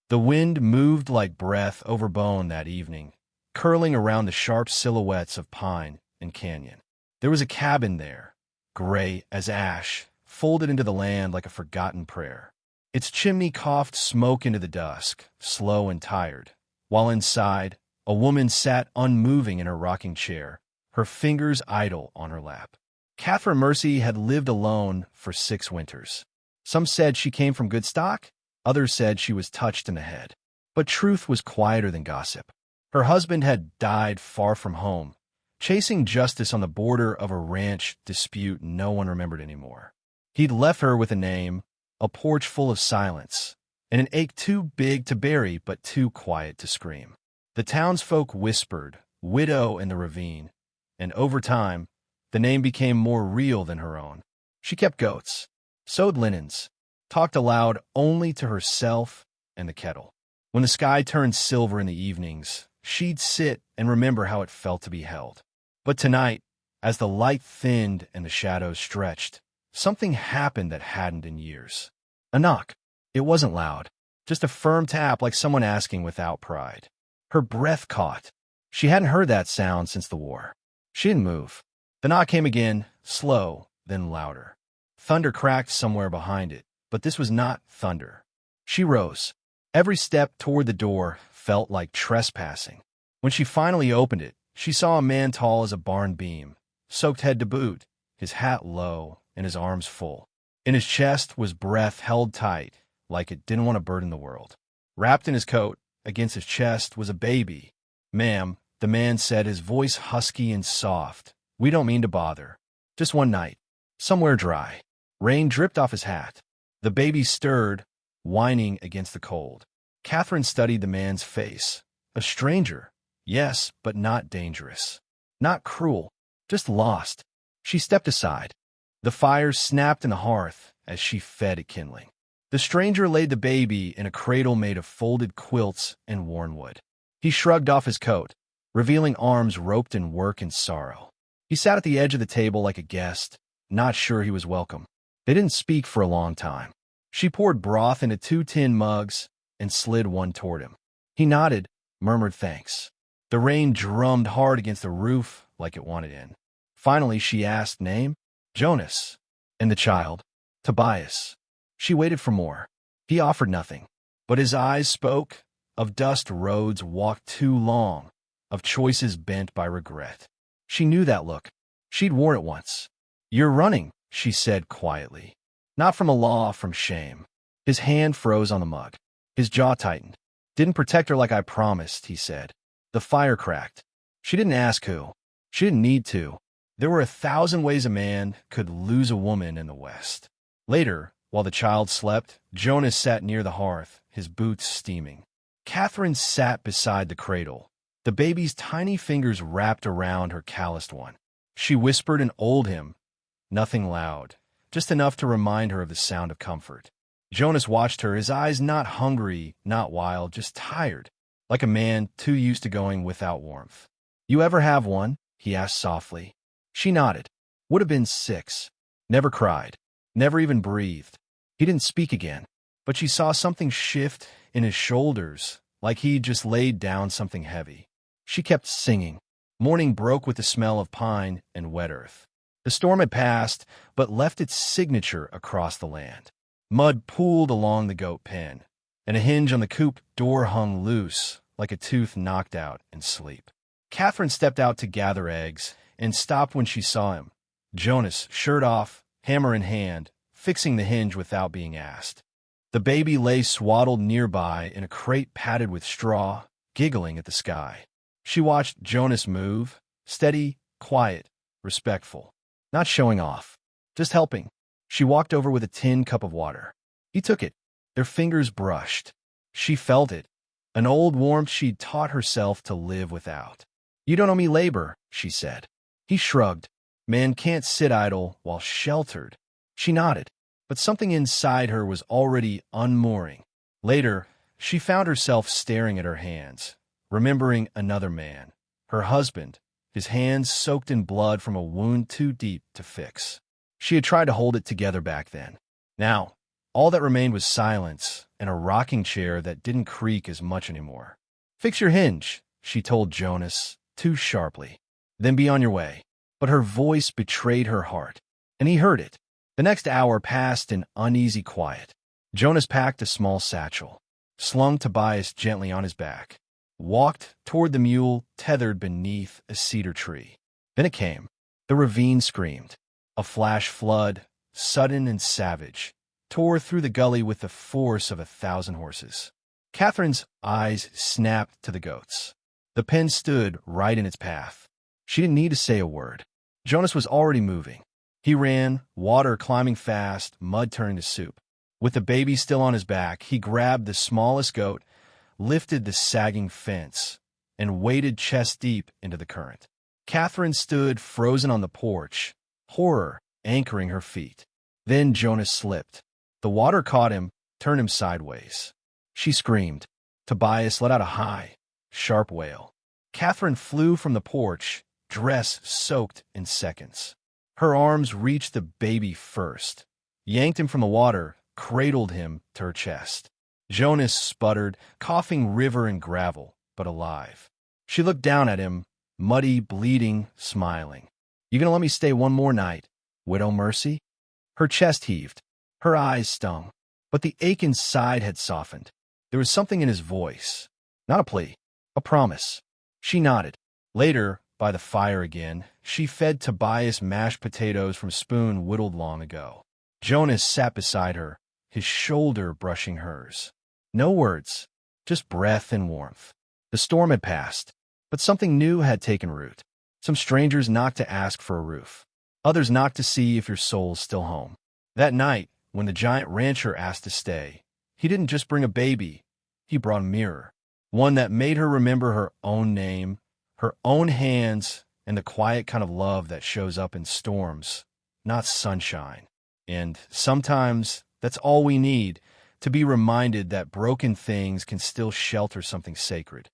The wind moved like breath over bone that evening, curling around the sharp silhouettes of pine and canyon. There was a cabin there, gray as ash, folded into the land like a forgotten prayer. Its chimney coughed smoke into the dusk, slow and tired, while inside, a woman sat unmoving in her rocking chair, her fingers idle on her lap. Catherine Mercy had lived alone for 6 winters. Some said she came from good stock, others said she was touched in the head. But truth was quieter than gossip. Her husband had died far from home, chasing justice on the border of a ranch dispute no one remembered anymore. He'd left her with a name, a porch full of silence, and an ache too big to bury but too quiet to scream. The townsfolk whispered, "Widow in the ravine," and over time, the name became more real than her own. She kept goats, sewed linens, talked aloud only to herself and the kettle. When the sky turned silver in the evenings, she'd sit and remember how it felt to be held. But tonight, as the light thinned and the shadows stretched, something happened that hadn't in years. A knock. It wasn't loud, just a firm tap like someone asking without pride. Her breath caught. She hadn't heard that sound since the war. She didn't move. The knock came again, slow, then louder. Thunder cracked somewhere behind it, but this was not thunder. She rose. Every step toward the door felt like trespassing. When she finally opened it, she saw a man tall as a barn beam, soaked head to boot, his hat low and his arms full. In his chest was breath held tight, like it didn't want to burden the world. Wrapped in his coat, against his chest, was a baby. "Ma'am," the man said, his voice husky and soft, "we don't mean to bother. Just one night. Somewhere dry." Rain dripped off his hat. The baby stirred, whining against the cold. Catherine studied the man's face. A stranger, yes, but not dangerous. Not cruel, just lost. She stepped aside. The fire snapped in the hearth as she fed it kindling. The stranger laid the baby in a cradle made of folded quilts and worn wood. He shrugged off his coat, revealing arms roped in work and sorrow. He sat at the edge of the table like a guest, not sure he was welcome. They didn't speak for a long time. She poured broth into 2 tin mugs and slid one toward him. He nodded, murmured thanks. The rain drummed hard against the roof like it wanted in. Finally, she asked, "Name?" "Jonas." "And the child?" "Tobias." She waited for more. He offered nothing. But his eyes spoke of dust roads walked too long, of choices bent by regret. She knew that look. She'd worn it once. "You're running," she said quietly. Not from a law, from shame. His hand froze on the mug. His jaw tightened. "Didn't protect her like I promised," he said. The fire cracked. She didn't ask who. She didn't need to. There were 1,000 ways a man could lose a woman in the West. Later, while the child slept, Jonas sat near the hearth, his boots steaming. Catherine sat beside the cradle, the baby's tiny fingers wrapped around her calloused one. She whispered and oiled him, nothing loud, just enough to remind her of the sound of comfort. Jonas watched her, his eyes not hungry, not wild, just tired, like a man too used to going without warmth. "You ever have one?" he asked softly. She nodded. Would have been 6. Never cried. Never even breathed. He didn't speak again, but she saw something shift in his shoulders, like he'd just laid down something heavy. She kept singing. Morning broke with the smell of pine and wet earth. The storm had passed, but left its signature across the land. Mud pooled along the goat pen, and a hinge on the coop door hung loose, like a tooth knocked out in sleep. Catherine stepped out to gather eggs, and stopped when she saw him. Jonas, shirt off, hammer in hand, fixing the hinge without being asked. The baby lay swaddled nearby in a crate padded with straw, giggling at the sky. She watched Jonas move, steady, quiet, respectful. Not showing off, just helping. She walked over with a tin cup of water. He took it. Their fingers brushed. She felt it, an old warmth she'd taught herself to live without. "You don't owe me labor," she said. He shrugged. Man can't sit idle while sheltered. She nodded, but something inside her was already unmooring. Later, she found herself staring at her hands, remembering another man, her husband, his hands soaked in blood from a wound too deep to fix. She had tried to hold it together back then. Now, all that remained was silence, and a rocking chair that didn't creak as much anymore. "Fix your hinge," she told Jonas, too sharply. "Then be on your way." But her voice betrayed her heart, and he heard it. The next hour passed in uneasy quiet. Jonas packed a small satchel, slung Tobias gently on his back, walked toward the mule tethered beneath a cedar tree. Then it came. The ravine screamed. A flash flood, sudden and savage, tore through the gully with the force of 1,000 horses. Catherine's eyes snapped to the goats. The pen stood right in its path. She didn't need to say a word. Jonas was already moving. He ran, water climbing fast, mud turning to soup. With the baby still on his back, he grabbed the smallest goat, lifted the sagging fence, and waded chest-deep into the current. Catherine stood frozen on the porch, horror anchoring her feet. Then Jonas slipped. The water caught him, turned him sideways. She screamed. Tobias let out a high, sharp wail. Catherine flew from the porch, dress soaked in seconds. Her arms reached the baby first, yanked him from the water, cradled him to her chest. Jonas sputtered, coughing river and gravel, but alive. She looked down at him, muddy, bleeding, smiling. "You gonna let me stay one more night, Widow Mercy?" Her chest heaved. Her eyes stung. But the ache inside had softened. There was something in his voice. Not a plea, a promise. She nodded. Later, by the fire again, she fed Tobias mashed potatoes from a spoon whittled long ago. Jonas sat beside her, his shoulder brushing hers. No words, just breath and warmth. The storm had passed, but something new had taken root. Some strangers knocked to ask for a roof. Others knocked to see if your soul's still home. That night, when the giant rancher asked to stay, he didn't just bring a baby, he brought a mirror. One that made her remember her own name, her own hands, and the quiet kind of love that shows up in storms, not sunshine. And sometimes that's all we need, to be reminded that broken things can still shelter something sacred.